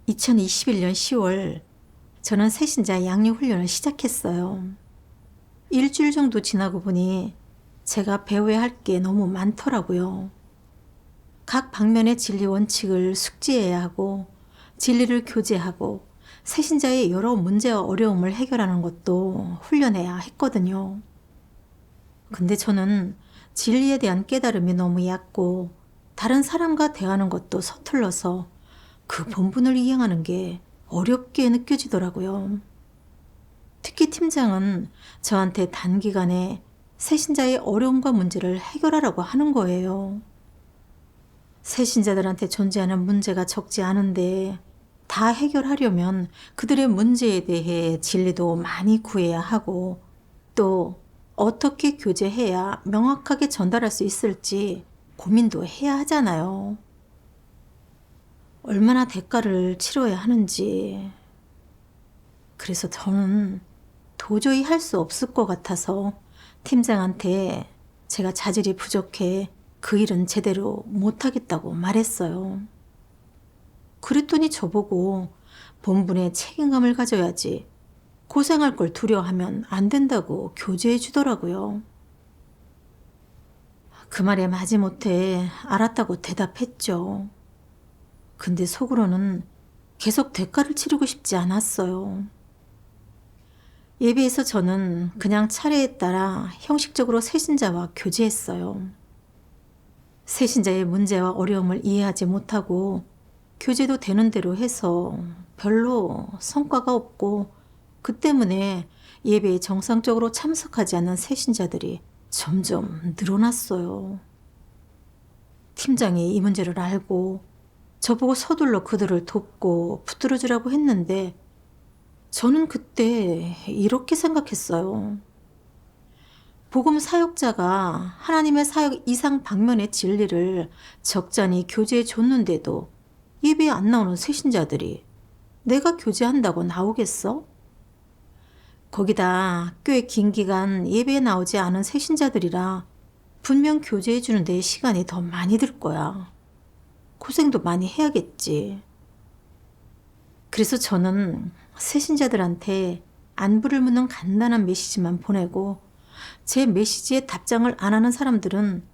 2021년 10월 저는 새신자 양육 훈련을 시작했어요. 일주일 정도 지나고 보니 제가 배워야 할 게 너무 많더라고요. 각 방면의 진리 원칙을 숙지해야 하고 진리를 교제하고 새신자의 여러 문제와 어려움을 해결하는 것도 훈련해야 했거든요. 근데 저는 진리에 대한 깨달음이 너무 얕고 다른 사람과 대하는 것도 서툴러서 그 본분을 이행하는 게 어렵게 느껴지더라고요. 특히 팀장은 저한테 단기간에 새신자의 어려움과 문제를 해결하라고 하는 거예요. 새신자들한테 존재하는 문제가 적지 않은데 다 해결하려면 그들의 문제에 대해 진리도 많이 구해야 하고 또 어떻게 교제해야 명확하게 전달할 수 있을지 고민도 해야 하잖아요. 얼마나 대가를 치러야 하는지. 그래서 저는 도저히 할 수 없을 것 같아서 팀장한테 제가 자질이 부족해 그 일은 제대로 못하겠다고 말했어요. 그랬더니 저보고 본분에 책임감을 가져야지 고생할 걸 두려워하면 안 된다고 교제해 주더라고요. 그 말에 마지못해 알았다고 대답했죠. 근데 속으로는 계속 대가를 치르고 싶지 않았어요. 예배에서 저는 그냥 차례에 따라 형식적으로 새신자와 교제했어요. 새신자의 문제와 어려움을 이해하지 못하고 교제도 되는 대로 해서 별로 성과가 없고 그 때문에 예배에 정상적으로 참석하지 않는 새신자들이 점점 늘어났어요. 팀장이 이 문제를 알고 저보고 서둘러 그들을 돕고 붙들어주라고 했는데 저는 그때 이렇게 생각했어요. 복음 사역자가 하나님의 사역 이상 방면의 진리를 적잖이 교제해 줬는데도 예배에 안 나오는 새신자들이 내가 교제한다고 나오겠어? 거기다 꽤 긴 기간 예배에 나오지 않은 새신자들이라 분명 교제해 주는 데 시간이 더 많이 들 거야. 고생도 많이 해야겠지. 그래서 저는 새신자들한테 안부를 묻는 간단한 메시지만 보내고 제 메시지에 답장을 안 하는 사람들은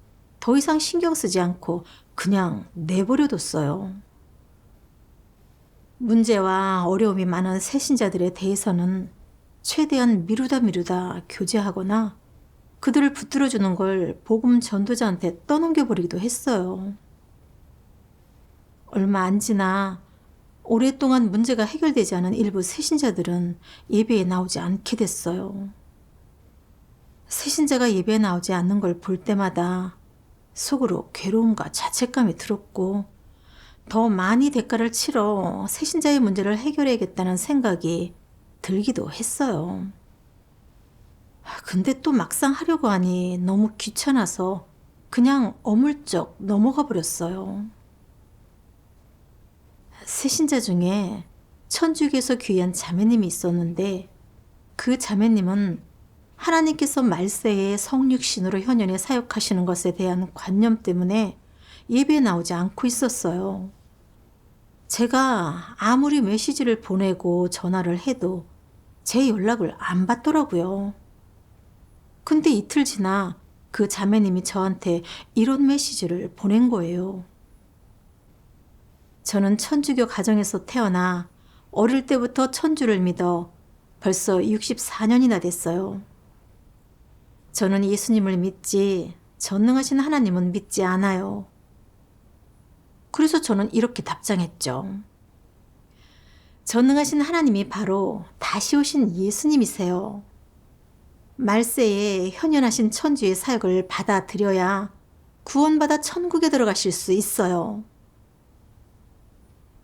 더 이상 신경 쓰지 않고 그냥 내버려뒀어요. 문제와 어려움이 많은 새신자들에 대해서는 최대한 미루다 교제하거나 그들을 붙들어주는 걸 복음 전도자한테 떠넘겨버리기도 했어요. 얼마 안 지나 오랫동안 문제가 해결되지 않은 일부 새신자들은 예배에 나오지 않게 됐어요. 새신자가 예배에 나오지 않는 걸 볼 때마다 속으로 괴로움과 자책감이 들었고 더 많이 대가를 치러 새신자의 문제를 해결해야겠다는 생각이 들기도 했어요. 근데 또 막상 하려고 하니 너무 귀찮아서 그냥 어물쩍 넘어가 버렸어요. 새신자 중에 천주교에서 귀한 자매님이 있었는데 그 자매님은 하나님께서 말세에 성육신으로 현현에 사역하시는 것에 대한 관념 때문에 예배에 나오지 않고 있었어요. 제가 아무리 메시지를 보내고 전화를 해도 제 연락을 안 받더라고요. 근데 이틀 지나 그 자매님이 저한테 이런 메시지를 보낸 거예요. 저는 천주교 가정에서 태어나 어릴 때부터 천주를 믿어 벌써 64년이나 됐어요. 저는 예수님을 믿지 전능하신 하나님은 믿지 않아요. 그래서 저는 이렇게 답장했죠. 전능하신 하나님이 바로 다시 오신 예수님이세요. 말세에 현현하신 천주의 사역을 받아들여야 구원받아 천국에 들어가실 수 있어요.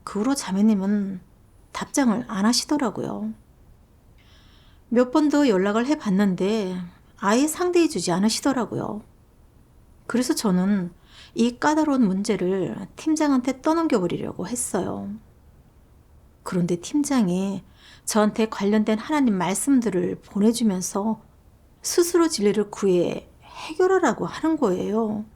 그 후로 자매님은 답장을 안 하시더라고요. 몇 번 더 연락을 해봤는데 아예 상대해 주지 않으시더라고요. 그래서 저는 이 까다로운 문제를 팀장한테 떠넘겨버리려고 했어요. 그런데 팀장이 저한테 관련된 하나님 말씀들을 보내주면서 스스로 진리를 구해 해결하라고 하는 거예요.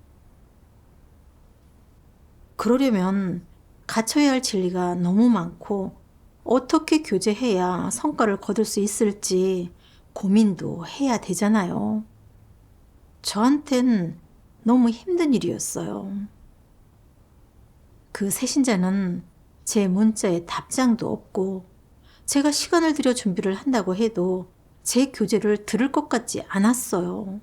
그러려면 갖춰야 할 진리가 너무 많고 어떻게 교제해야 성과를 거둘 수 있을지 고민도 해야 되잖아요. 저한텐 너무 힘든 일이었어요. 그 새신자는 제 문자에 답장도 없고 제가 시간을 들여 준비를 한다고 해도 제 교제를 들을 것 같지 않았어요.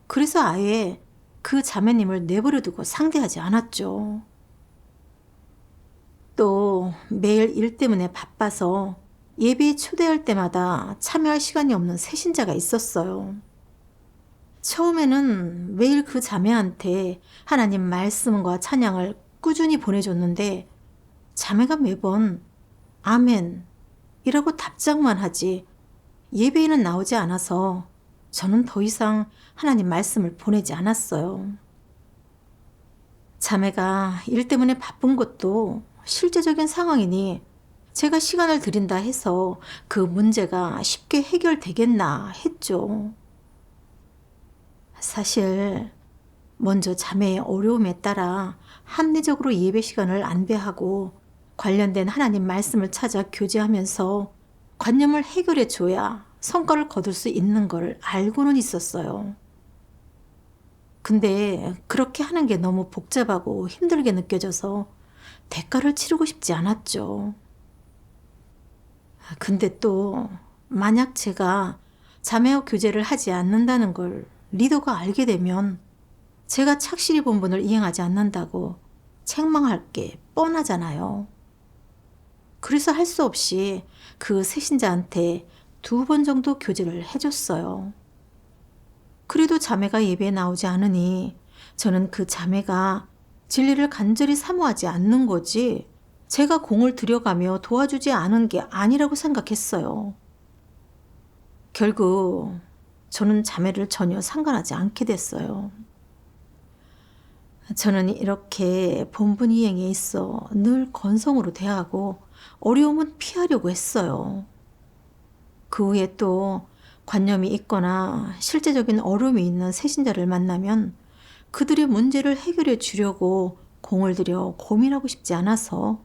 그래서 아예 그 자매님을 내버려 두고 상대하지 않았죠. 또 매일 일 때문에 바빠서 예배에 초대할 때마다 참여할 시간이 없는 새신자가 있었어요. 처음에는 매일 그 자매한테 하나님 말씀과 찬양을 꾸준히 보내줬는데 자매가 매번 아멘 이라고 답장만 하지 예배에는 나오지 않아서 저는 더 이상 하나님 말씀을 보내지 않았어요. 자매가 일 때문에 바쁜 것도 실제적인 상황이니 제가 시간을 드린다 해서 그 문제가 쉽게 해결되겠나 했죠. 사실 먼저 자매의 어려움에 따라 합리적으로 예배 시간을 안배하고 관련된 하나님 말씀을 찾아 교제하면서 관념을 해결해 줘야 성과를 거둘 수 있는 걸 알고는 있었어요. 근데 그렇게 하는 게 너무 복잡하고 힘들게 느껴져서 대가를 치르고 싶지 않았죠. 근데 또 만약 제가 자매와 교제를 하지 않는다는 걸 리더가 알게 되면 제가 착실히 본분을 이행하지 않는다고 책망할 게 뻔하잖아요. 그래서 할 수 없이 그 새신자한테 2번 정도 교제를 해줬어요. 그래도 자매가 예배에 나오지 않으니 저는 그 자매가 진리를 간절히 사모하지 않는 거지 제가 공을 들여가며 도와주지 않은 게 아니라고 생각했어요. 결국 저는 자매를 전혀 상관하지 않게 됐어요. 저는 이렇게 본분 이행에 있어 늘 건성으로 대하고 어려움은 피하려고 했어요. 그 후에 또 관념이 있거나 실제적인 어려움이 있는 새신자를 만나면 그들의 문제를 해결해 주려고 공을 들여 고민하고 싶지 않아서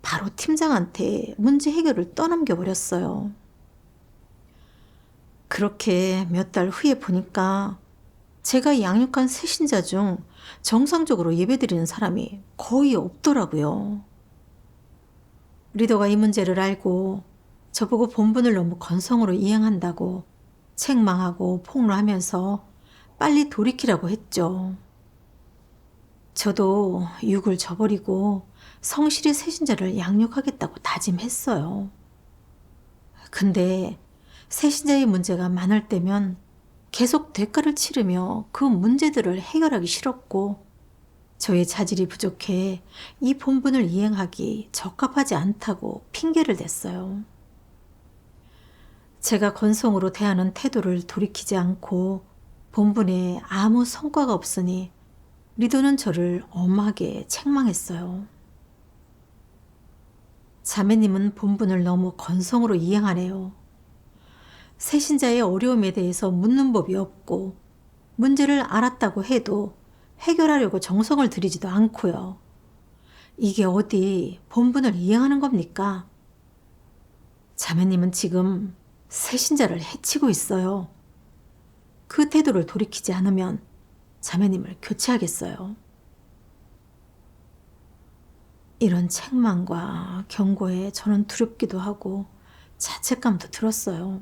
바로 팀장한테 문제 해결을 떠넘겨 버렸어요. 그렇게 몇 달 후에 보니까 제가 양육한 새신자 중 정상적으로 예배드리는 사람이 거의 없더라고요. 리더가 이 문제를 알고 저보고 본분을 너무 건성으로 이행한다고 책망하고 폭로하면서 빨리 돌이키라고 했죠. 저도 육을 저버리고 성실히 새신자를 양육하겠다고 다짐했어요. 근데 새신자의 문제가 많을 때면 계속 대가를 치르며 그 문제들을 해결하기 싫었고 저의 자질이 부족해 이 본분을 이행하기 적합하지 않다고 핑계를 댔어요. 제가 건성으로 대하는 태도를 돌이키지 않고 본분에 아무 성과가 없으니 리더는 저를 엄하게 책망했어요. 자매님은 본분을 너무 건성으로 이행하네요. 새신자의 어려움에 대해서 묻는 법이 없고 문제를 알았다고 해도 해결하려고 정성을 들이지도 않고요. 이게 어디 본분을 이행하는 겁니까? 자매님은 지금 새신자를 해치고 있어요. 그 태도를 돌이키지 않으면 자매님을 교체하겠어요. 이런 책망과 경고에 저는 두렵기도 하고 자책감도 들었어요.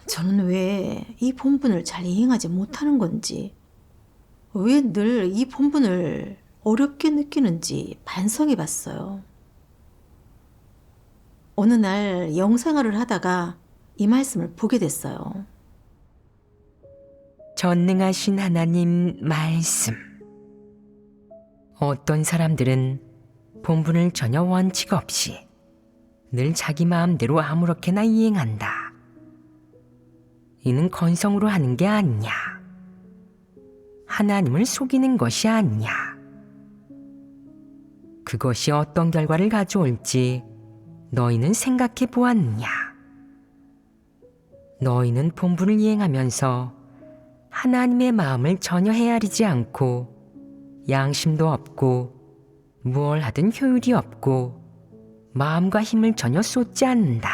저는 왜 이 본분을 잘 이행하지 못하는 건지, 왜 늘 이 본분을 어렵게 느끼는지 반성해 봤어요. 어느 날 영생활을 하다가 이 말씀을 보게 됐어요. 전능하신 하나님 말씀. 어떤 사람들은 본분을 전혀 원칙 없이 늘 자기 마음대로 아무렇게나 이행한다. 이는 건성으로 하는 게 아니냐. 하나님을 속이는 것이 아니냐. 그것이 어떤 결과를 가져올지 너희는 생각해 보았느냐. 너희는 본분을 이행하면서 하나님의 마음을 전혀 헤아리지 않고 양심도 없고 무얼 하든 효율이 없고 마음과 힘을 전혀 쏟지 않는다.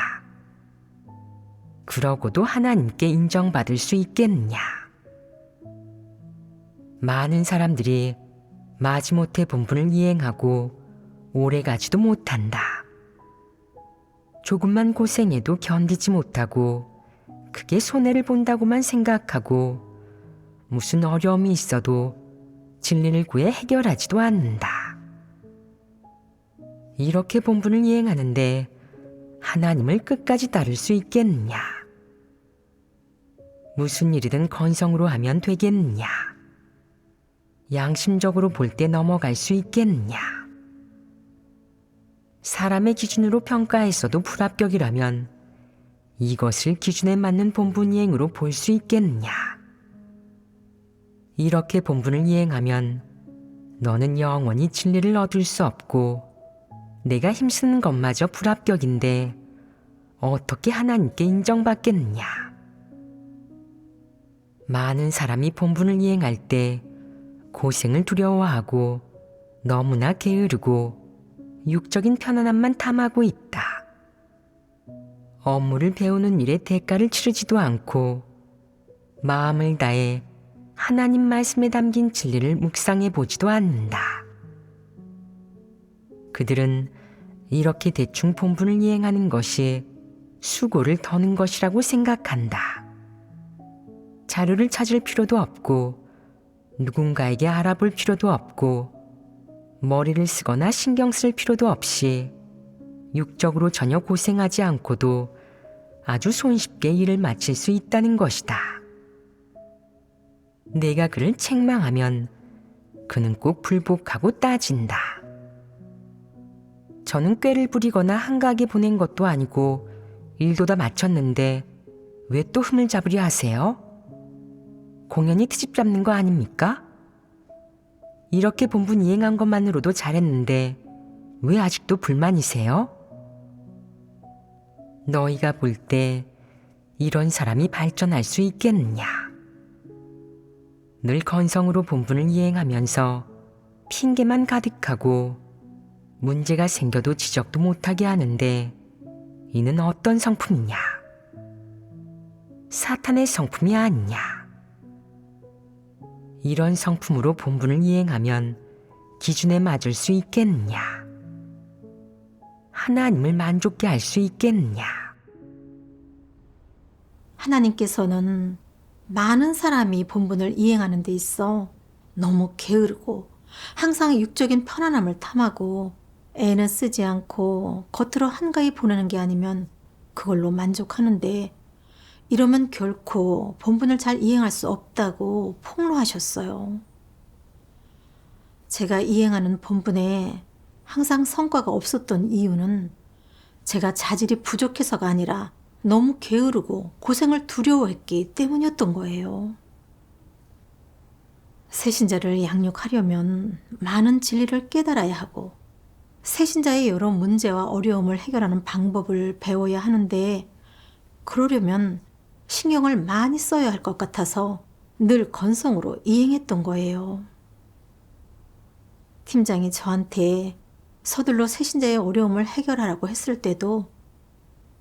그러고도 하나님께 인정받을 수 있겠느냐? 많은 사람들이 마지못해 본분을 이행하고 오래가지도 못한다. 조금만 고생해도 견디지 못하고 그게 손해를 본다고만 생각하고 무슨 어려움이 있어도 진리를 구해 해결하지도 않는다. 이렇게 본분을 이행하는데 하나님을 끝까지 따를 수 있겠느냐? 무슨 일이든 건성으로 하면 되겠느냐? 양심적으로 볼 때 넘어갈 수 있겠느냐? 사람의 기준으로 평가했어도 불합격이라면 이것을 기준에 맞는 본분 이행으로 볼 수 있겠느냐? 이렇게 본분을 이행하면 너는 영원히 진리를 얻을 수 없고 내가 힘쓰는 것마저 불합격인데 어떻게 하나님께 인정받겠느냐? 많은 사람이 본분을 이행할 때 고생을 두려워하고 너무나 게으르고 육적인 편안함만 탐하고 있다. 업무를 배우는 일에 대가를 치르지도 않고 마음을 다해 하나님 말씀에 담긴 진리를 묵상해 보지도 않는다. 그들은 이렇게 대충 본분을 이행하는 것이 수고를 더는 것이라고 생각한다. 자료를 찾을 필요도 없고 누군가에게 알아볼 필요도 없고 머리를 쓰거나 신경 쓸 필요도 없이 육적으로 전혀 고생하지 않고도 아주 손쉽게 일을 마칠 수 있다는 것이다. 내가 그를 책망하면 그는 꼭 불복하고 따진다. 저는 꾀를 부리거나 한가하게 보낸 것도 아니고 일도 다 마쳤는데 왜 또 흠을 잡으려 하세요? 공연히 트집 잡는 거 아닙니까? 이렇게 본분 이행한 것만으로도 잘했는데 왜 아직도 불만이세요? 너희가 볼 때 이런 사람이 발전할 수 있겠느냐? 늘 건성으로 본분을 이행하면서 핑계만 가득하고 문제가 생겨도 지적도 못하게 하는데 이는 어떤 성품이냐? 사탄의 성품이 아니냐? 이런 성품으로 본분을 이행하면 기준에 맞을 수 있겠느냐? 하나님을 만족케 할 수 있겠느냐? 하나님께서는 많은 사람이 본분을 이행하는 데 있어 너무 게으르고 항상 육적인 편안함을 탐하고 애는 쓰지 않고 겉으로 한가히 보내는 게 아니면 그걸로 만족하는데 이러면 결코 본분을 잘 이행할 수 없다고 폭로하셨어요. 제가 이행하는 본분에 항상 성과가 없었던 이유는 제가 자질이 부족해서가 아니라 너무 게으르고 고생을 두려워했기 때문이었던 거예요. 새신자를 양육하려면 많은 진리를 깨달아야 하고 새신자의 여러 문제와 어려움을 해결하는 방법을 배워야 하는데 그러려면 신경을 많이 써야 할 것 같아서 늘 건성으로 이행했던 거예요. 팀장이 저한테 서둘러 새신자의 어려움을 해결하라고 했을 때도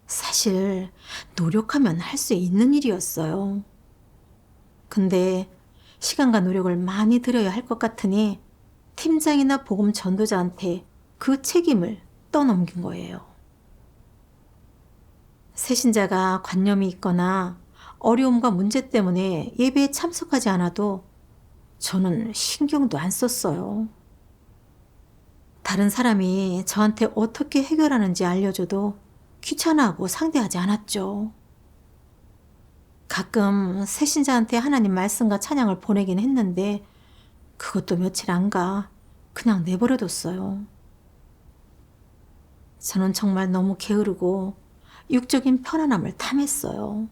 사실 노력하면 할 수 있는 일이었어요. 근데 시간과 노력을 많이 들여야 할 것 같으니 팀장이나 복음 전도자한테 그 책임을 떠넘긴 거예요. 새신자가 관념이 있거나 어려움과 문제 때문에 예배에 참석하지 않아도 저는 신경도 안 썼어요. 다른 사람이 저한테 어떻게 해결하는지 알려줘도 귀찮아하고 상대하지 않았죠. 가끔 새신자한테 하나님 말씀과 찬양을 보내긴 했는데 그것도 며칠 안 가 그냥 내버려뒀어요. 저는 정말 너무 게으르고 육적인 편안함을 탐했어요.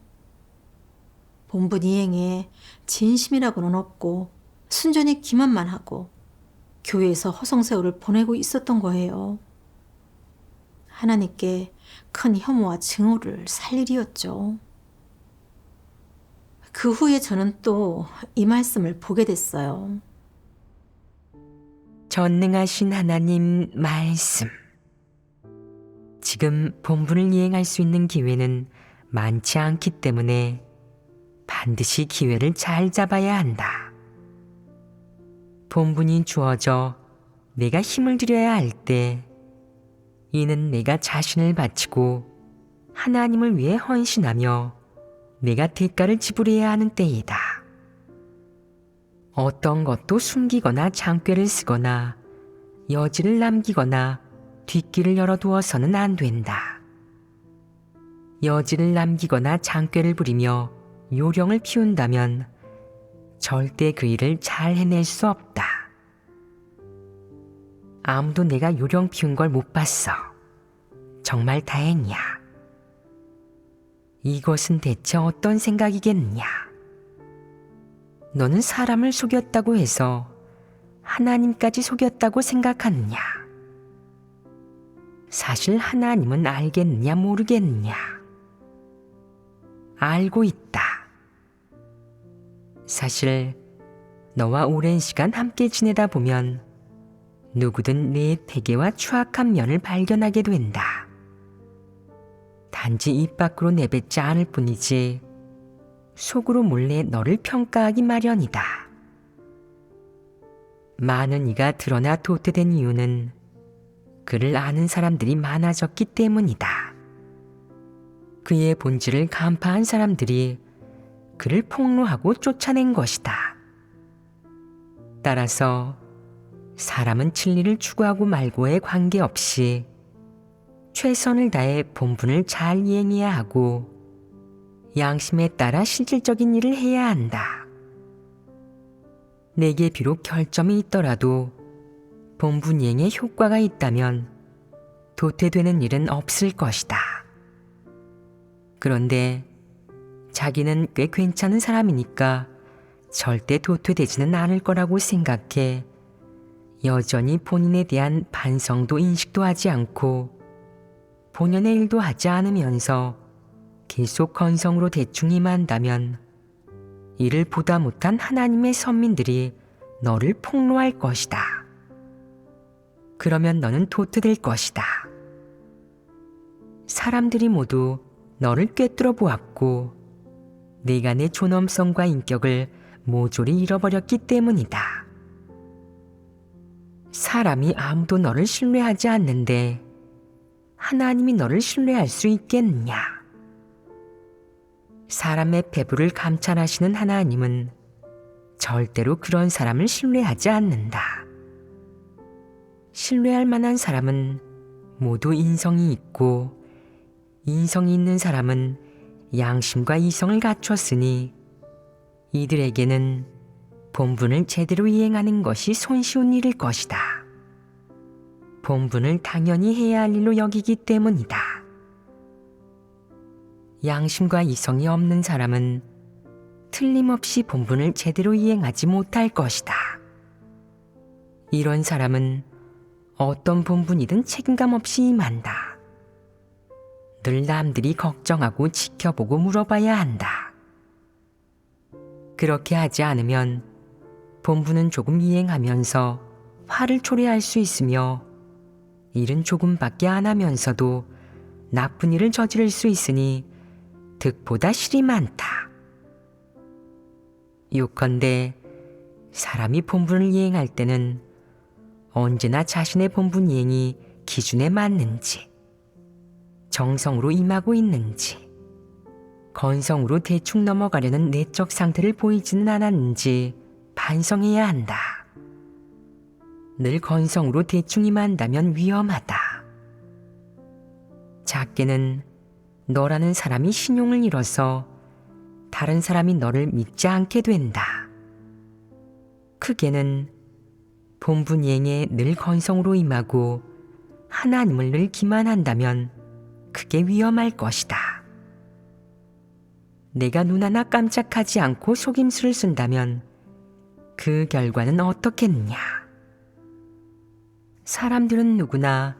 본분 이행에 진심이라고는 없고 순전히 기만만 하고 교회에서 허송세월을 보내고 있었던 거예요. 하나님께 큰 혐오와 증오를 살 일이었죠. 그 후에 저는 또 이 말씀을 보게 됐어요. 전능하신 하나님 말씀. 지금 본분을 이행할 수 있는 기회는 많지 않기 때문에 반드시 기회를 잘 잡아야 한다. 본분이 주어져 내가 힘을 들여야 할 때, 이는 내가 자신을 바치고 하나님을 위해 헌신하며 내가 대가를 지불해야 하는 때이다. 어떤 것도 숨기거나 장꾀를 쓰거나 여지를 남기거나 뒷길을 열어두어서는 안 된다. 여지를 남기거나 장꾀를 부리며 요령을 피운다면 절대 그 일을 잘 해낼 수 없다. 아무도 내가 요령 피운 걸 못 봤어. 정말 다행이야. 이것은 대체 어떤 생각이겠느냐? 너는 사람을 속였다고 해서 하나님까지 속였다고 생각하느냐? 사실 하나님은 알겠느냐 모르겠느냐? 알고 있다. 사실 너와 오랜 시간 함께 지내다 보면 누구든 내 패괴와 추악한 면을 발견하게 된다. 단지 입 밖으로 내뱉지 않을 뿐이지 속으로 몰래 너를 평가하기 마련이다. 많은 이가 드러나 도태된 이유는 그를 아는 사람들이 많아졌기 때문이다. 그의 본질을 간파한 사람들이 그를 폭로하고 쫓아낸 것이다. 따라서 사람은 진리를 추구하고 말고에 관계없이 최선을 다해 본분을 잘 이행해야 하고 양심에 따라 실질적인 일을 해야 한다. 내게 비록 결점이 있더라도 본분 이행에 효과가 있다면 도태되는 일은 없을 것이다. 그런데 자기는 꽤 괜찮은 사람이니까 절대 도태되지는 않을 거라고 생각해 여전히 본인에 대한 반성도 인식도 하지 않고 본연의 일도 하지 않으면서 계속 건성으로 대충 임한다면 이를 보다 못한 하나님의 선민들이 너를 폭로할 것이다. 그러면 너는 도태될 것이다. 사람들이 모두 너를 꿰뚫어 보았고 네가 내 존엄성과 인격을 모조리 잃어버렸기 때문이다. 사람이 아무도 너를 신뢰하지 않는데 하나님이 너를 신뢰할 수 있겠느냐? 사람의 배부를 감찰하시는 하나님은 절대로 그런 사람을 신뢰하지 않는다. 신뢰할 만한 사람은 모두 인성이 있고 인성이 있는 사람은 양심과 이성을 갖췄으니 이들에게는 본분을 제대로 이행하는 것이 손쉬운 일일 것이다. 본분을 당연히 해야 할 일로 여기기 때문이다. 양심과 이성이 없는 사람은 틀림없이 본분을 제대로 이행하지 못할 것이다. 이런 사람은 어떤 본분이든 책임감 없이 임한다. 늘 남들이 걱정하고 지켜보고 물어봐야 한다. 그렇게 하지 않으면 본분은 조금 이행하면서 화를 초래할 수 있으며 일은 조금밖에 안 하면서도 나쁜 일을 저지를 수 있으니 득보다 실이 많다. 요컨대 사람이 본분을 이행할 때는 언제나 자신의 본분 이행이 기준에 맞는지, 정성으로 임하고 있는지, 건성으로 대충 넘어가려는 내적 상태를 보이지는 않았는지 반성해야 한다. 늘 건성으로 대충 임한다면 위험하다. 작게는 너라는 사람이 신용을 잃어서 다른 사람이 너를 믿지 않게 된다. 크게는 본분 이행에 늘 건성으로 임하고 하나님을 늘 기만한다면 그게 위험할 것이다. 내가 눈 하나 깜짝하지 않고 속임수를 쓴다면 그 결과는 어떻겠느냐? 사람들은 누구나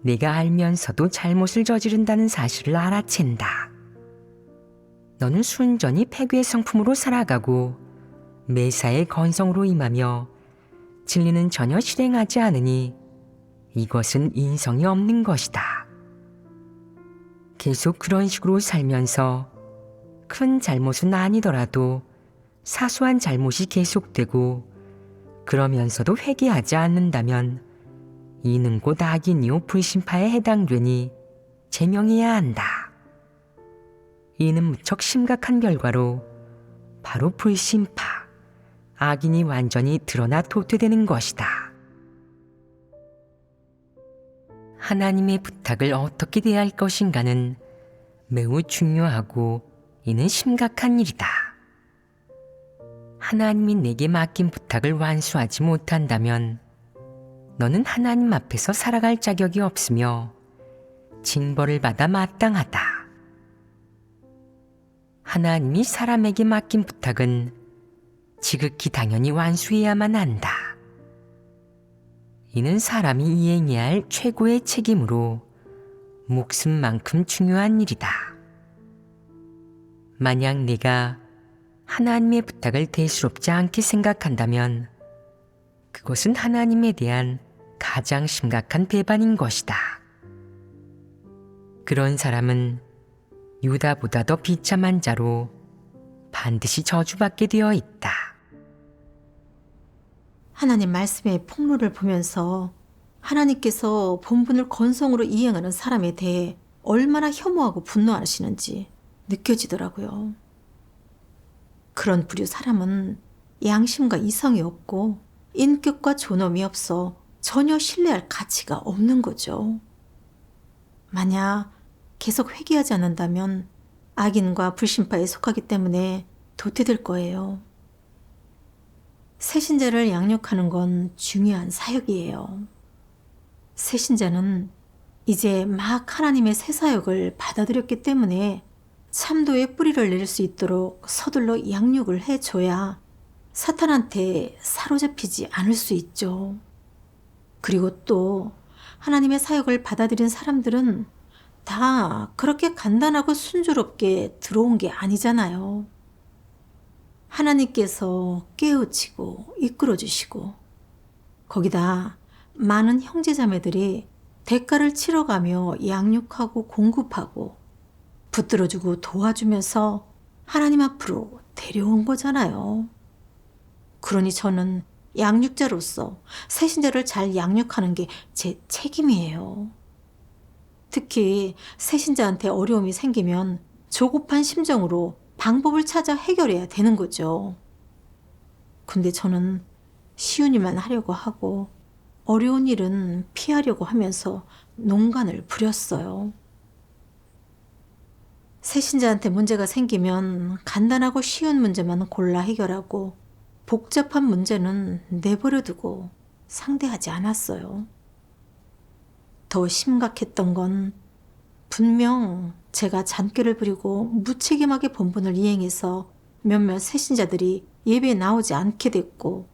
내가 알면서도 잘못을 저지른다는 사실을 알아챈다. 너는 순전히 패괴의 성품으로 살아가고 매사에 건성으로 임하며 진리는 전혀 실행하지 않으니 이것은 인성이 없는 것이다. 계속 그런 식으로 살면서 큰 잘못은 아니더라도 사소한 잘못이 계속되고 그러면서도 회개하지 않는다면 이는 곧 악인이요 불신파에 해당되니 제명해야 한다. 이는 무척 심각한 결과로 바로 불신파, 악인이 완전히 드러나 도태되는 것이다. 하나님의 부탁을 어떻게 대할 것인가는 매우 중요하고 이는 심각한 일이다. 하나님이 내게 맡긴 부탁을 완수하지 못한다면 너는 하나님 앞에서 살아갈 자격이 없으며 징벌을 받아 마땅하다. 하나님이 사람에게 맡긴 부탁은 지극히 당연히 완수해야만 한다. 이는 사람이 이행해야 할 최고의 책임으로 목숨만큼 중요한 일이다. 만약 내가 하나님의 부탁을 대수롭지 않게 생각한다면 그것은 하나님에 대한 가장 심각한 배반인 것이다. 그런 사람은 유다보다 더 비참한 자로 반드시 저주받게 되어 있다. 하나님 말씀의 폭로를 보면서 하나님께서 본분을 건성으로 이행하는 사람에 대해 얼마나 혐오하고 분노하시는지 느껴지더라고요. 그런 부류 사람은 양심과 이성이 없고 인격과 존엄이 없어 전혀 신뢰할 가치가 없는 거죠. 만약 계속 회개하지 않는다면 악인과 불신파에 속하기 때문에 도태될 거예요. 새신자를 양육하는 건 중요한 사역이에요. 새신자는 이제 막 하나님의 새 사역을 받아들였기 때문에 참도의 뿌리를 내릴 수 있도록 서둘러 양육을 해줘야 사탄한테 사로잡히지 않을 수 있죠. 그리고 또 하나님의 사역을 받아들인 사람들은 다 그렇게 간단하고 순조롭게 들어온 게 아니잖아요. 하나님께서 깨우치고 이끌어주시고 거기다 많은 형제자매들이 대가를 치러가며 양육하고 공급하고 붙들어주고 도와주면서 하나님 앞으로 데려온 거잖아요. 그러니 저는 양육자로서 새신자를 잘 양육하는 게 제 책임이에요. 특히 새신자한테 어려움이 생기면 조급한 심정으로 방법을 찾아 해결해야 되는 거죠. 근데 저는 쉬운 일만 하려고 하고 어려운 일은 피하려고 하면서 농간을 부렸어요. 새신자한테 문제가 생기면 간단하고 쉬운 문제만 골라 해결하고 복잡한 문제는 내버려두고 상대하지 않았어요. 더 심각했던 건 분명 제가 잔꾀를 부리고 무책임하게 본분을 이행해서 몇몇 새신자들이 예배에 나오지 않게 됐고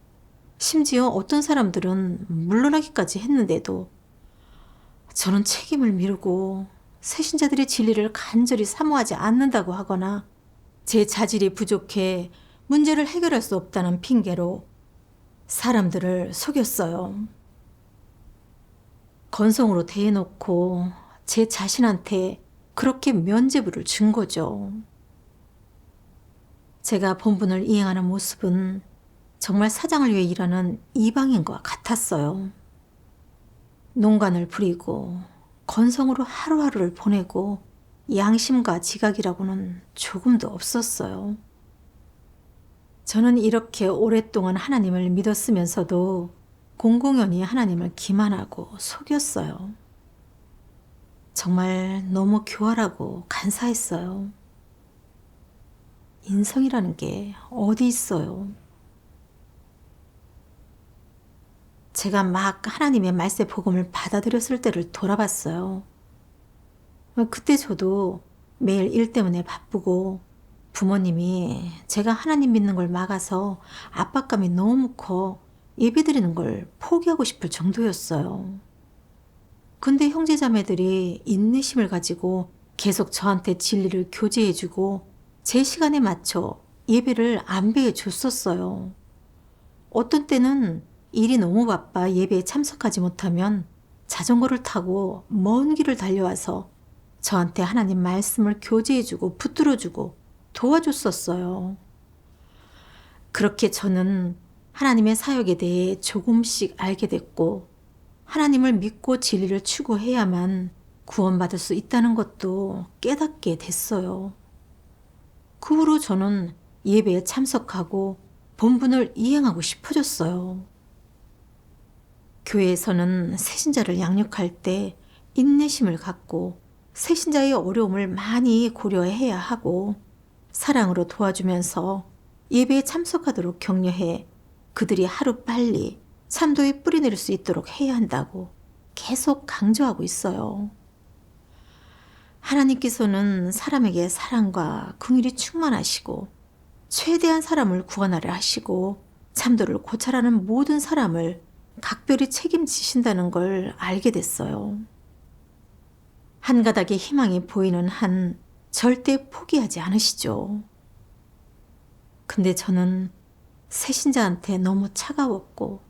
심지어 어떤 사람들은 물러나기까지 했는데도 저는 책임을 미루고 새신자들의 진리를 간절히 사모하지 않는다고 하거나 제 자질이 부족해 문제를 해결할 수 없다는 핑계로 사람들을 속였어요. 건성으로 대해놓고 제 자신한테 그렇게 면죄부를 준 거죠. 제가 본분을 이행하는 모습은 정말 사장을 위해 일하는 이방인과 같았어요. 농간을 부리고 건성으로 하루하루를 보내고 양심과 지각이라고는 조금도 없었어요. 저는 이렇게 오랫동안 하나님을 믿었으면서도 공공연히 하나님을 기만하고 속였어요. 정말 너무 교활하고 간사했어요. 인성이라는 게 어디 있어요? 제가 막 하나님의 말세 복음을 받아들였을 때를 돌아봤어요. 그때 저도 매일 일 때문에 바쁘고 부모님이 제가 하나님 믿는 걸 막아서 압박감이 너무 커 예배드리는 걸 포기하고 싶을 정도였어요. 근데 형제자매들이 인내심을 가지고 계속 저한테 진리를 교제해주고 제 시간에 맞춰 예배를 안배해 줬었어요. 어떤 때는 일이 너무 바빠 예배에 참석하지 못하면 자전거를 타고 먼 길을 달려와서 저한테 하나님 말씀을 교제해주고 붙들어주고 도와줬었어요. 그렇게 저는 하나님의 사역에 대해 조금씩 알게 됐고 하나님을 믿고 진리를 추구해야만 구원받을 수 있다는 것도 깨닫게 됐어요. 그 후로 저는 예배에 참석하고 본분을 이행하고 싶어졌어요. 교회에서는 새신자를 양육할 때 인내심을 갖고 새신자의 어려움을 많이 고려해야 하고 사랑으로 도와주면서 예배에 참석하도록 격려해 그들이 하루빨리 참도에 뿌리내릴 수 있도록 해야 한다고 계속 강조하고 있어요. 하나님께서는 사람에게 사랑과 긍휼이 충만하시고 최대한 사람을 구원하려 하시고 참도를 고찰하는 모든 사람을 각별히 책임지신다는 걸 알게 됐어요. 한 가닥의 희망이 보이는 한 절대 포기하지 않으시죠. 근데 저는 새신자한테 너무 차가웠고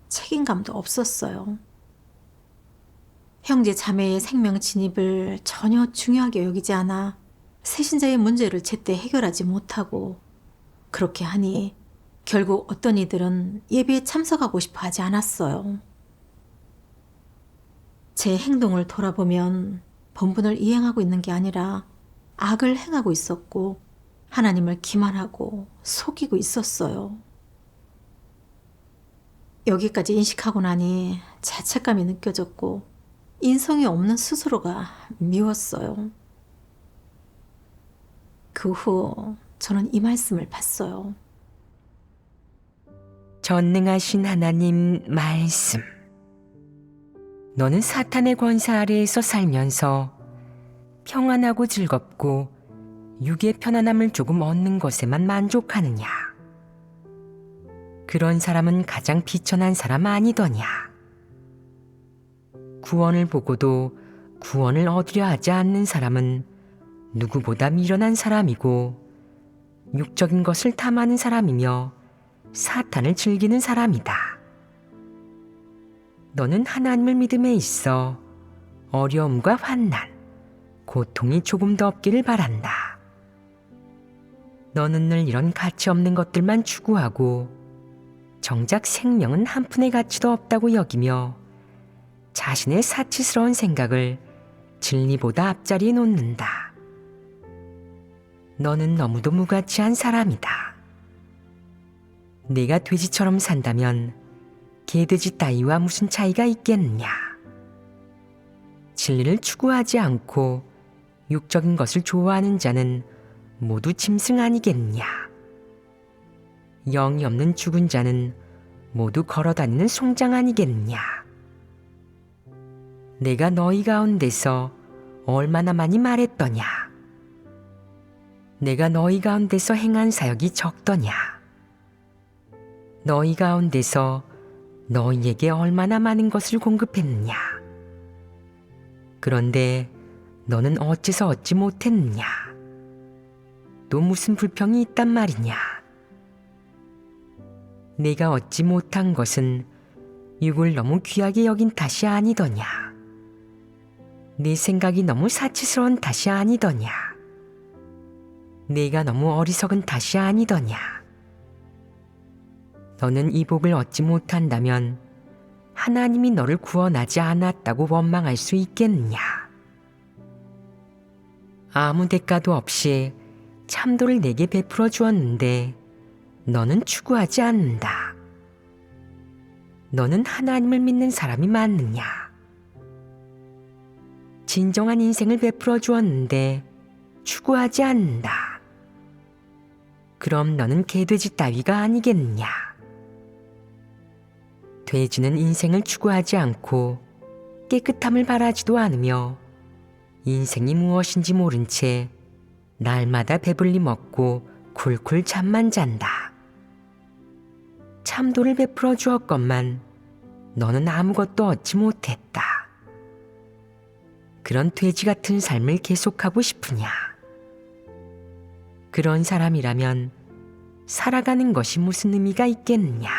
책임감도 없었어요. 형제 자매의 생명 진입을 전혀 중요하게 여기지 않아 새신자의 문제를 제때 해결하지 못하고 그렇게 하니 결국 어떤 이들은 예배에 참석하고 싶어 하지 않았어요. 제 행동을 돌아보면 본분을 이행하고 있는 게 아니라 악을 행하고 있었고 하나님을 기만하고 속이고 있었어요. 여기까지 인식하고 나니 자책감이 느껴졌고 인성이 없는 스스로가 미웠어요. 그 후 저는 이 말씀을 봤어요. 전능하신 하나님 말씀. 너는 사탄의 권세 아래에서 살면서 평안하고 즐겁고 육의 편안함을 조금 얻는 것에만 만족하느냐? 그런 사람은 가장 비천한 사람 아니더냐? 구원을 보고도 구원을 얻으려 하지 않는 사람은 누구보다 미련한 사람이고 육적인 것을 탐하는 사람이며 사탄을 즐기는 사람이다. 너는 하나님을 믿음에 있어 어려움과 환난, 고통이 조금 더 없기를 바란다. 너는 늘 이런 가치 없는 것들만 추구하고 정작 생명은 한 푼의 가치도 없다고 여기며 자신의 사치스러운 생각을 진리보다 앞자리에 놓는다. 너는 너무도 무가치한 사람이다. 내가 돼지처럼 산다면 개돼지 따위와 무슨 차이가 있겠느냐? 진리를 추구하지 않고 육적인 것을 좋아하는 자는 모두 짐승 아니겠느냐? 영이 없는 죽은 자는 모두 걸어다니는 송장 아니겠느냐? 내가 너희 가운데서 얼마나 많이 말했더냐? 내가 너희 가운데서 행한 사역이 적더냐? 너희 가운데서 너희에게 얼마나 많은 것을 공급했느냐? 그런데 너는 어째서 얻지 못했느냐? 또 무슨 불평이 있단 말이냐? 내가 얻지 못한 것은 육을 너무 귀하게 여긴 탓이 아니더냐? 네 생각이 너무 사치스러운 탓이 아니더냐? 내가 너무 어리석은 탓이 아니더냐? 너는 이 복을 얻지 못한다면 하나님이 너를 구원하지 않았다고 원망할 수 있겠느냐? 아무 대가도 없이 참도를 내게 베풀어 주었는데 너는 추구하지 않는다. 너는 하나님을 믿는 사람이 맞느냐? 진정한 인생을 베풀어 주었는데 추구하지 않는다. 그럼 너는 개돼지 따위가 아니겠느냐? 돼지는 인생을 추구하지 않고 깨끗함을 바라지도 않으며 인생이 무엇인지 모른 채 날마다 배불리 먹고 굴굴 잠만 잔다. 참도를 베풀어 주었건만 너는 아무것도 얻지 못했다. 그런 돼지 같은 삶을 계속하고 싶으냐? 그런 사람이라면 살아가는 것이 무슨 의미가 있겠느냐?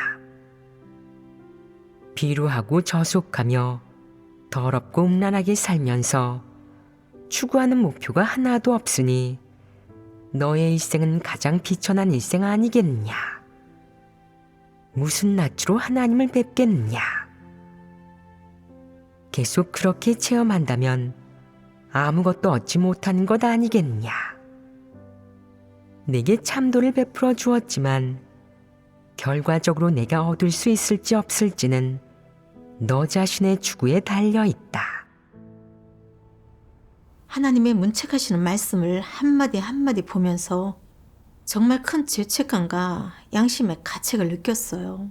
비루하고 저속하며 더럽고 음란하게 살면서 추구하는 목표가 하나도 없으니 너의 일생은 가장 비천한 일생 아니겠느냐. 무슨 낯으로 하나님을 뵙겠느냐. 계속 그렇게 체험한다면 아무것도 얻지 못하는 것 아니겠느냐. 내게 참도를 베풀어 주었지만 결과적으로 내가 얻을 수 있을지 없을지는 너 자신의 추구에 달려 있다. 하나님의 문책하시는 말씀을 한마디 한마디 보면서 정말 큰 죄책감과 양심의 가책을 느꼈어요.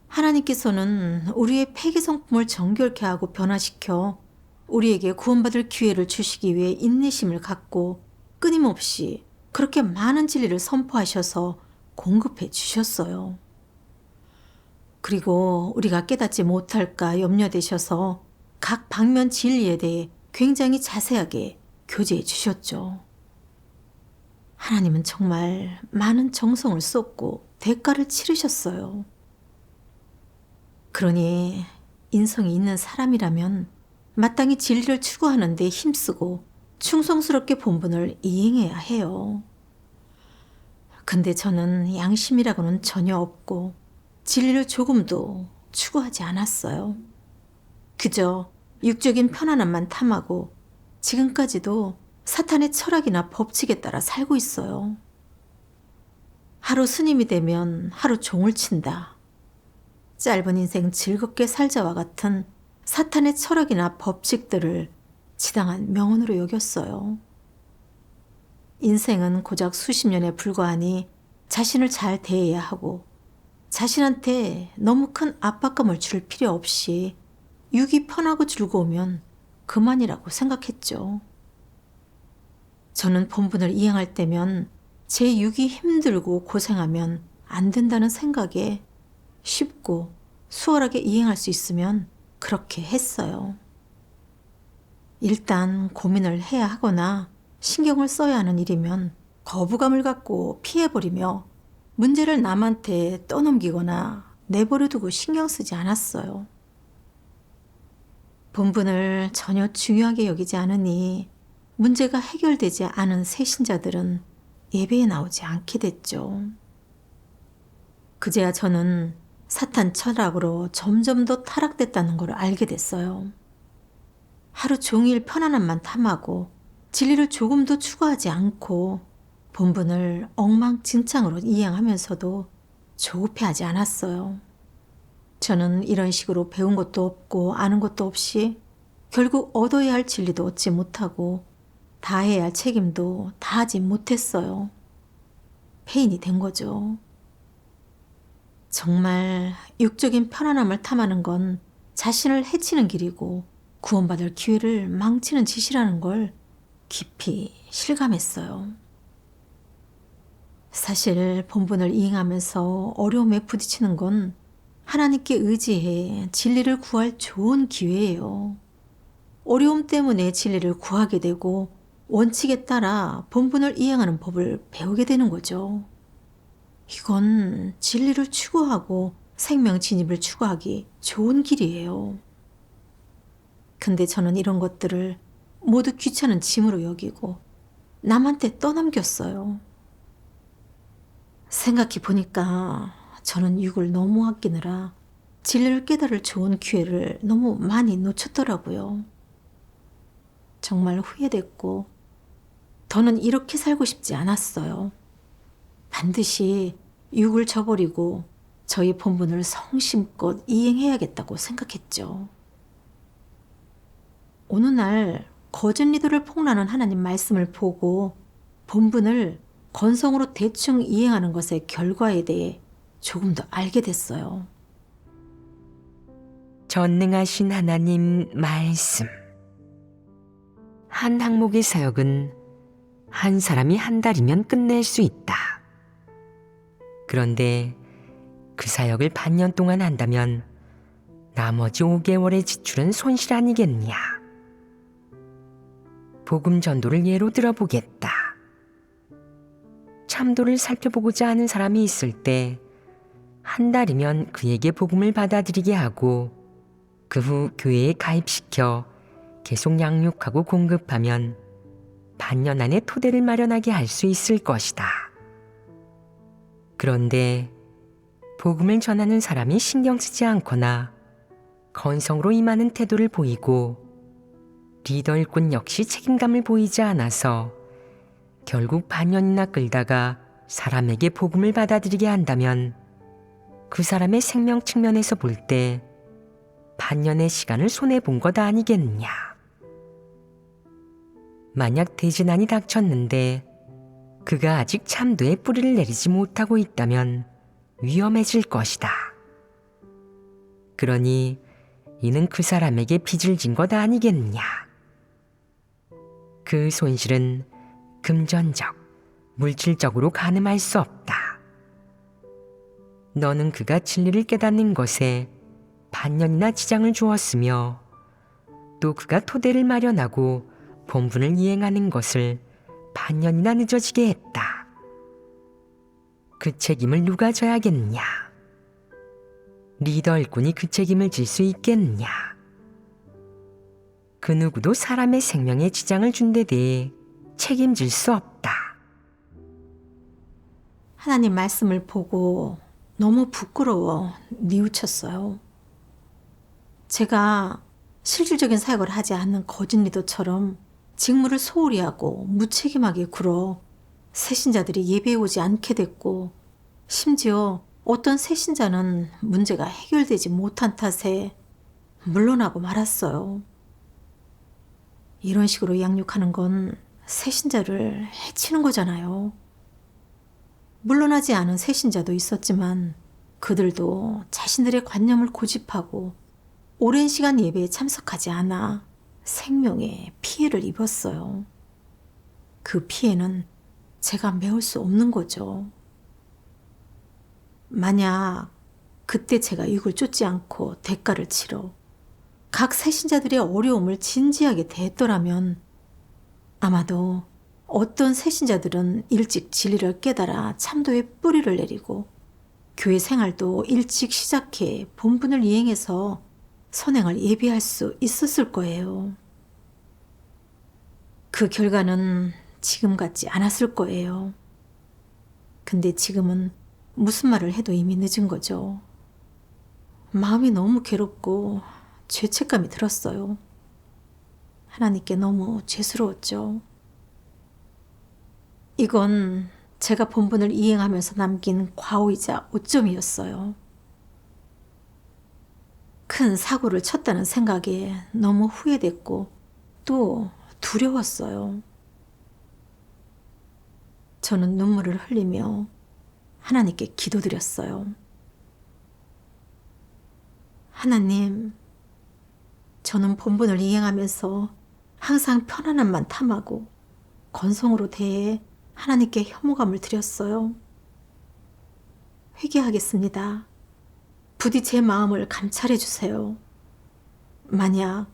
하나님께서는 우리의 폐기성품을 정결케 하고 변화시켜 우리에게 구원받을 기회를 주시기 위해 인내심을 갖고 끊임없이 그렇게 많은 진리를 선포하셔서 공급해 주셨어요. 그리고 우리가 깨닫지 못할까 염려되셔서 각 방면 진리에 대해 굉장히 자세하게 교제해 주셨죠. 하나님은 정말 많은 정성을 쏟고 대가를 치르셨어요. 그러니 인성이 있는 사람이라면 마땅히 진리를 추구하는 데 힘쓰고 충성스럽게 본분을 이행해야 해요. 근데 저는 양심이라고는 전혀 없고 진리를 조금도 추구하지 않았어요. 그저 육적인 편안함만 탐하고 지금까지도 사탄의 철학이나 법칙에 따라 살고 있어요. 하루 스님이 되면 하루 종을 친다. 짧은 인생 즐겁게 살자와 같은 사탄의 철학이나 법칙들을 지당한 명언으로 여겼어요. 인생은 고작 수십 년에 불과하니 자신을 잘 대해야 하고 자신한테 너무 큰 압박감을 줄 필요 없이 육이 편하고 즐거우면 그만이라고 생각했죠. 저는 본분을 이행할 때면 제 육이 힘들고 고생하면 안 된다는 생각에 쉽고 수월하게 이행할 수 있으면 그렇게 했어요. 일단 고민을 해야 하거나 신경을 써야 하는 일이면 거부감을 갖고 피해버리며 문제를 남한테 떠넘기거나 내버려 두고 신경 쓰지 않았어요. 본분을 전혀 중요하게 여기지 않으니 문제가 해결되지 않은 새신자들은 예배에 나오지 않게 됐죠. 그제야 저는 사탄 철학으로 점점 더 타락됐다는 걸 알게 됐어요. 하루 종일 편안함만 탐하고 진리를 조금도 추구하지 않고 본분을 엉망진창으로 이행하면서도 조급해하지 않았어요. 저는 이런 식으로 배운 것도 없고 아는 것도 없이 결국 얻어야 할 진리도 얻지 못하고 다해야 할 책임도 다하지 못했어요. 폐인이 된 거죠. 정말 육적인 편안함을 탐하는 건 자신을 해치는 길이고 구원받을 기회를 망치는 짓이라는 걸 깊이 실감했어요. 사실 본분을 이행하면서 어려움에 부딪히는 건 하나님께 의지해 진리를 구할 좋은 기회예요. 어려움 때문에 진리를 구하게 되고 원칙에 따라 본분을 이행하는 법을 배우게 되는 거죠. 이건 진리를 추구하고 생명 진입을 추구하기 좋은 길이에요. 근데 저는 이런 것들을 모두 귀찮은 짐으로 여기고 남한테 떠넘겼어요. 생각해 보니까 저는 육을 너무 아끼느라 진리를 깨달을 좋은 기회를 너무 많이 놓쳤더라고요. 정말 후회됐고 더는 이렇게 살고 싶지 않았어요. 반드시 육을 저버리고 저희 본분을 성심껏 이행해야겠다고 생각했죠. 어느 날 거짓 리더를 폭로하는 하나님 말씀을 보고 본분을 건성으로 대충 이행하는 것의 결과에 대해 조금 더 알게 됐어요. 전능하신 하나님 말씀. 한 항목의 사역은 한 사람이 한 달이면 끝낼 수 있다. 그런데 그 사역을 반년 동안 한다면 나머지 5개월의 지출은 손실 아니겠느냐. 복음 전도를 예로 들어보겠다. 참도를 살펴보고자 하는 사람이 있을 때 한 달이면 그에게 복음을 받아들이게 하고 그 후 교회에 가입시켜 계속 양육하고 공급하면 반년 안에 토대를 마련하게 할 수 있을 것이다. 그런데 복음을 전하는 사람이 신경 쓰지 않거나 건성으로 임하는 태도를 보이고 리더 일꾼 역시 책임감을 보이지 않아서 결국 반년이나 끌다가 사람에게 복음을 받아들이게 한다면 그 사람의 생명 측면에서 볼 때 반년의 시간을 손해본 것 아니겠느냐. 만약 대진난이 닥쳤는데 그가 아직 참도의 뿌리를 내리지 못하고 있다면 위험해질 것이다. 그러니 이는 그 사람에게 빚을 진 것 아니겠느냐. 그 손실은 금전적, 물질적으로 가늠할 수 없다. 너는 그가 진리를 깨닫는 것에 반년이나 지장을 주었으며 또 그가 토대를 마련하고 본분을 이행하는 것을 반년이나 늦어지게 했다. 그 책임을 누가 져야겠느냐? 리더 일꾼이 그 책임을 질 수 있겠느냐? 그 누구도 사람의 생명에 지장을 준 데 대해 책임질 수 없다. 하나님 말씀을 보고 너무 부끄러워 뉘우쳤어요. 제가 실질적인 사역을 하지 않는 거짓 리더처럼 직무를 소홀히 하고 무책임하게 굴어 새신자들이 예배에 오지 않게 됐고, 심지어 어떤 새신자는 문제가 해결되지 못한 탓에 물러나고 말았어요. 이런 식으로 양육하는 건 새신자를 해치는 거잖아요. 물러나지 않은 새신자도 있었지만 그들도 자신들의 관념을 고집하고 오랜 시간 예배에 참석하지 않아 생명에 피해를 입었어요. 그 피해는 제가 메울 수 없는 거죠. 만약 그때 제가 이익을 쫓지 않고 대가를 치러 각 새신자들의 어려움을 진지하게 대했더라면 아마도 어떤 새신자들은 일찍 진리를 깨달아 참도의 뿌리를 내리고 교회 생활도 일찍 시작해 본분을 이행해서 선행을 예비할 수 있었을 거예요. 그 결과는 지금 같지 않았을 거예요. 근데 지금은 무슨 말을 해도 이미 늦은 거죠. 마음이 너무 괴롭고 죄책감이 들었어요. 하나님께 너무 죄스러웠죠. 이건 제가 본분을 이행하면서 남긴 과오이자 오점이었어요. 큰 사고를 쳤다는 생각에 너무 후회됐고 또 두려웠어요. 저는 눈물을 흘리며 하나님께 기도드렸어요. 하나님, 저는 본분을 이행하면서 항상 편안함만 탐하고 건성으로 대해 하나님께 혐오감을 드렸어요. 회개하겠습니다. 부디 제 마음을 감찰해 주세요. 만약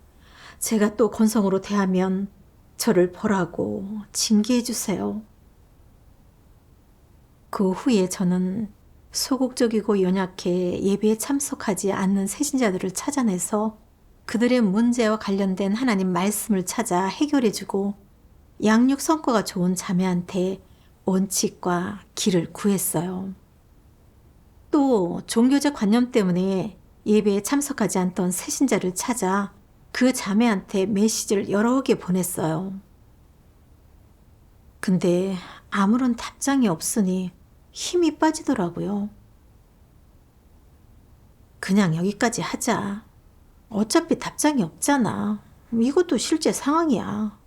제가 또 건성으로 대하면 저를 벌하고 징계해 주세요. 그 후에 저는 소극적이고 연약해 예배에 참석하지 않는 새신자들을 찾아내서 그들의 문제와 관련된 하나님 말씀을 찾아 해결해주고 양육 성과가 좋은 자매한테 원칙과 길을 구했어요. 또 종교적 관념 때문에 예배에 참석하지 않던 새신자를 찾아 그 자매한테 메시지를 여러 개 보냈어요. 근데 아무런 답장이 없으니 힘이 빠지더라고요. 그냥 여기까지 하자. 어차피 답장이 없잖아. 이것도 실제 상황이야.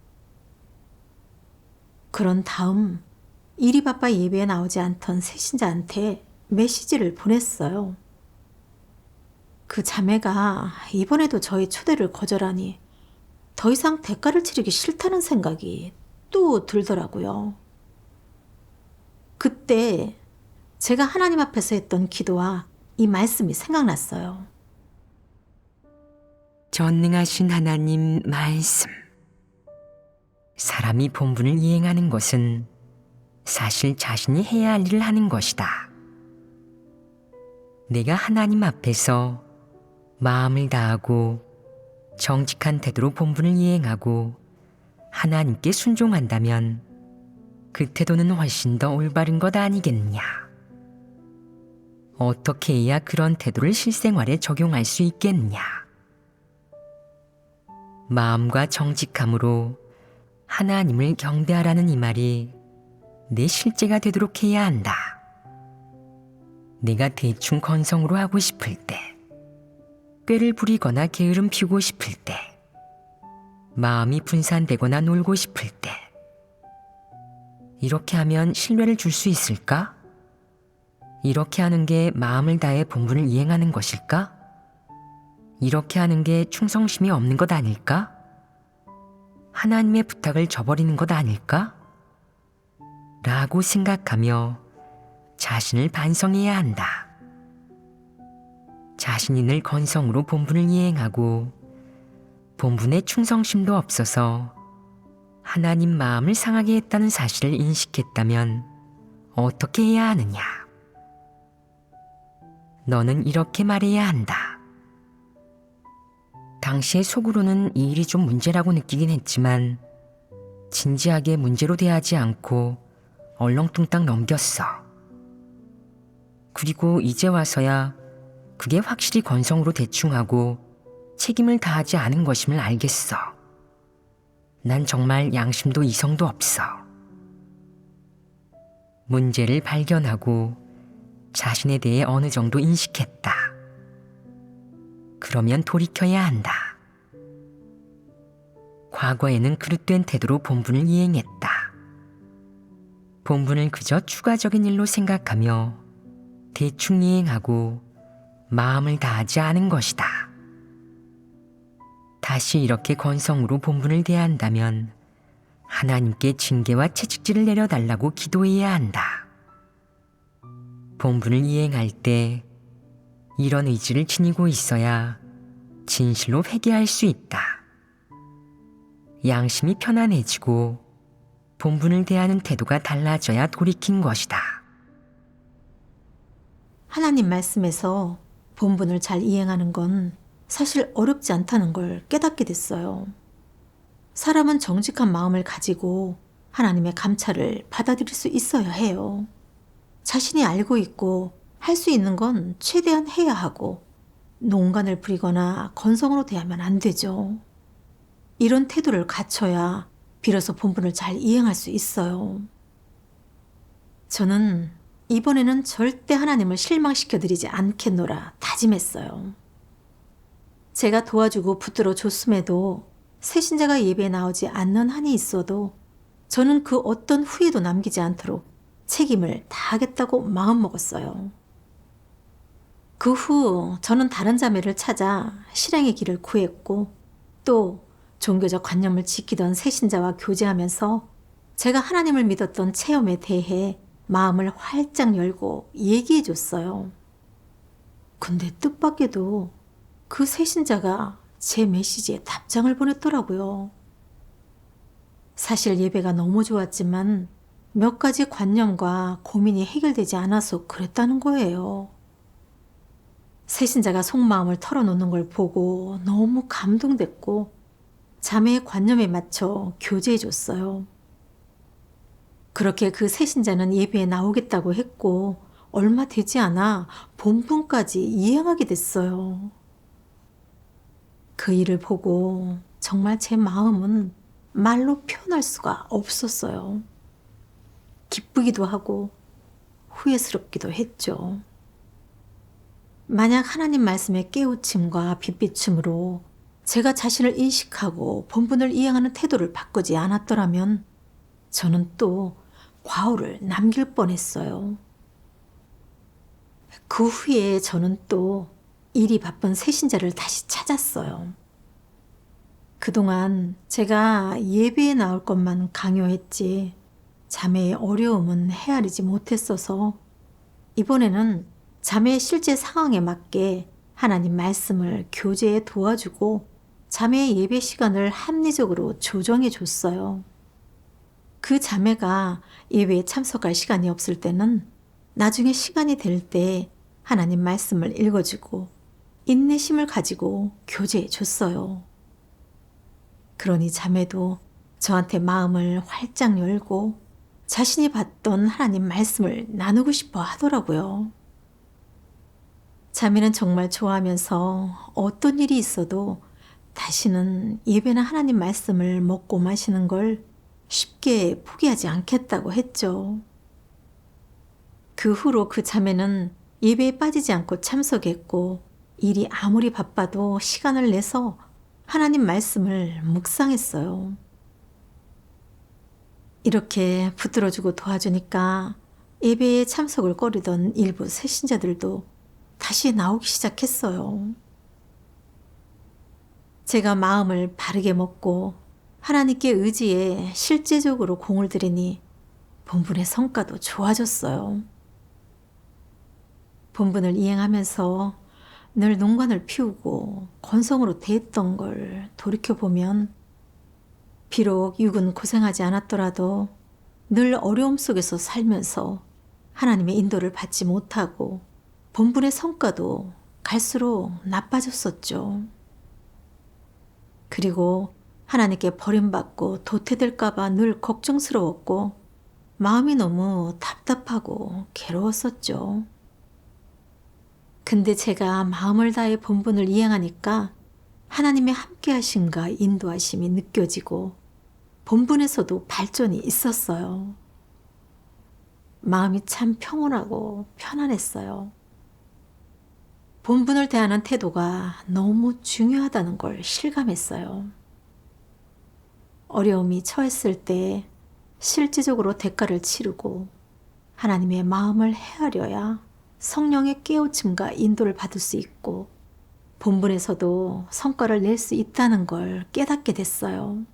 그런 다음 일이 바빠 예배에 나오지 않던 새신자한테 메시지를 보냈어요. 그 자매가 이번에도 저의 초대를 거절하니 더 이상 대가를 치르기 싫다는 생각이 또 들더라고요. 그때 제가 하나님 앞에서 했던 기도와 이 말씀이 생각났어요. 전능하신 하나님 말씀. 사람이 본분을 이행하는 것은 사실 자신이 해야 할 일을 하는 것이다. 내가 하나님 앞에서 마음을 다하고 정직한 태도로 본분을 이행하고 하나님께 순종한다면 그 태도는 훨씬 더 올바른 것 아니겠느냐. 어떻게 해야 그런 태도를 실생활에 적용할 수 있겠느냐. 마음과 정직함으로 하나님을 경배하라는 이 말이 내 실제가 되도록 해야 한다. 내가 대충 건성으로 하고 싶을 때, 꾀를 부리거나 게으름 피우고 싶을 때, 마음이 분산되거나 놀고 싶을 때, 이렇게 하면 신뢰를 줄 수 있을까? 이렇게 하는 게 마음을 다해 본분을 이행하는 것일까? 이렇게 하는 게 충성심이 없는 것 아닐까? 하나님의 부탁을 저버리는 것 아닐까? 라고 생각하며 자신을 반성해야 한다. 자신이 늘 건성으로 본분을 이행하고 본분에 충성심도 없어서 하나님 마음을 상하게 했다는 사실을 인식했다면 어떻게 해야 하느냐? 너는 이렇게 말해야 한다. 당시에 속으로는 이 일이 좀 문제라고 느끼긴 했지만 진지하게 문제로 대하지 않고 얼렁뚱땅 넘겼어. 그리고 이제 와서야 그게 확실히 건성으로 대충하고 책임을 다하지 않은 것임을 알겠어. 난 정말 양심도 이성도 없어. 문제를 발견하고 자신에 대해 어느 정도 인식했다. 그러면 돌이켜야 한다. 과거에는 그릇된 태도로 본분을 이행했다. 본분을 그저 추가적인 일로 생각하며 대충 이행하고 마음을 다하지 않은 것이다. 다시 이렇게 건성으로 본분을 대한다면 하나님께 징계와 채찍질을 내려달라고 기도해야 한다. 본분을 이행할 때 이런 의지를 지니고 있어야 진실로 회개할 수 있다. 양심이 편안해지고 본분을 대하는 태도가 달라져야 돌이킨 것이다. 하나님 말씀에서 본분을 잘 이행하는 건 사실 어렵지 않다는 걸 깨닫게 됐어요. 사람은 정직한 마음을 가지고 하나님의 감찰을 받아들일 수 있어야 해요. 자신이 알고 있고 할 수 있는 건 최대한 해야 하고 농간을 부리거나 건성으로 대하면 안 되죠. 이런 태도를 갖춰야 비로소 본분을 잘 이행할 수 있어요. 저는 이번에는 절대 하나님을 실망시켜드리지 않겠노라 다짐했어요. 제가 도와주고 붙들어 줬음에도 새신자가 예배에 나오지 않는 한이 있어도 저는 그 어떤 후회도 남기지 않도록 책임을 다하겠다고 마음먹었어요. 그 후 저는 다른 자매를 찾아 실행의 길을 구했고 또 종교적 관념을 지키던 새신자와 교제하면서 제가 하나님을 믿었던 체험에 대해 마음을 활짝 열고 얘기해 줬어요. 근데 뜻밖에도 그 새신자가 제 메시지에 답장을 보냈더라고요. 사실 예배가 너무 좋았지만 몇 가지 관념과 고민이 해결되지 않아서 그랬다는 거예요. 새신자가 속마음을 털어놓는 걸 보고 너무 감동됐고 자매의 관념에 맞춰 교제해 줬어요. 그렇게 그 새신자는 예배에 나오겠다고 했고 얼마 되지 않아 본분까지 이행하게 됐어요. 그 일을 보고 정말 제 마음은 말로 표현할 수가 없었어요. 기쁘기도 하고 후회스럽기도 했죠. 만약 하나님 말씀의 깨우침과 빛비춤으로 제가 자신을 인식하고 본분을 이행하는 태도를 바꾸지 않았더라면 저는 또 과오를 남길 뻔했어요. 그 후에 저는 또 일이 바쁜 새신자를 다시 찾았어요. 그동안 제가 예배에 나올 것만 강요했지 자매의 어려움은 헤아리지 못했어서 이번에는 자매의 실제 상황에 맞게 하나님 말씀을 교제에 도와주고 자매의 예배 시간을 합리적으로 조정해 줬어요. 그 자매가 예배에 참석할 시간이 없을 때는 나중에 시간이 될 때 하나님 말씀을 읽어주고 인내심을 가지고 교제해 줬어요. 그러니 자매도 저한테 마음을 활짝 열고 자신이 봤던 하나님 말씀을 나누고 싶어 하더라고요. 자매는 정말 좋아하면서 어떤 일이 있어도 다시는 예배나 하나님 말씀을 먹고 마시는 걸 쉽게 포기하지 않겠다고 했죠. 그 후로 그 자매는 예배에 빠지지 않고 참석했고 일이 아무리 바빠도 시간을 내서 하나님 말씀을 묵상했어요. 이렇게 붙들어주고 도와주니까 예배에 참석을 꺼리던 일부 새신자들도 다시 나오기 시작했어요. 제가 마음을 바르게 먹고 하나님께 의지해 실제적으로 공을 들이니 본분의 성과도 좋아졌어요. 본분을 이행하면서 늘 농간을 피우고 건성으로 대했던 걸 돌이켜보면 비록 육은 고생하지 않았더라도 늘 어려움 속에서 살면서 하나님의 인도를 받지 못하고 본분의 성과도 갈수록 나빠졌었죠. 그리고 하나님께 버림받고 도태될까봐 늘 걱정스러웠고 마음이 너무 답답하고 괴로웠었죠. 근데 제가 마음을 다해 본분을 이행하니까 하나님의 함께하심과 인도하심이 느껴지고 본분에서도 발전이 있었어요. 마음이 참 평온하고 편안했어요. 본분을 대하는 태도가 너무 중요하다는 걸 실감했어요. 어려움이 처했을 때 실질적으로 대가를 치르고 하나님의 마음을 헤아려야 성령의 깨우침과 인도를 받을 수 있고 본분에서도 성과를 낼 수 있다는 걸 깨닫게 됐어요.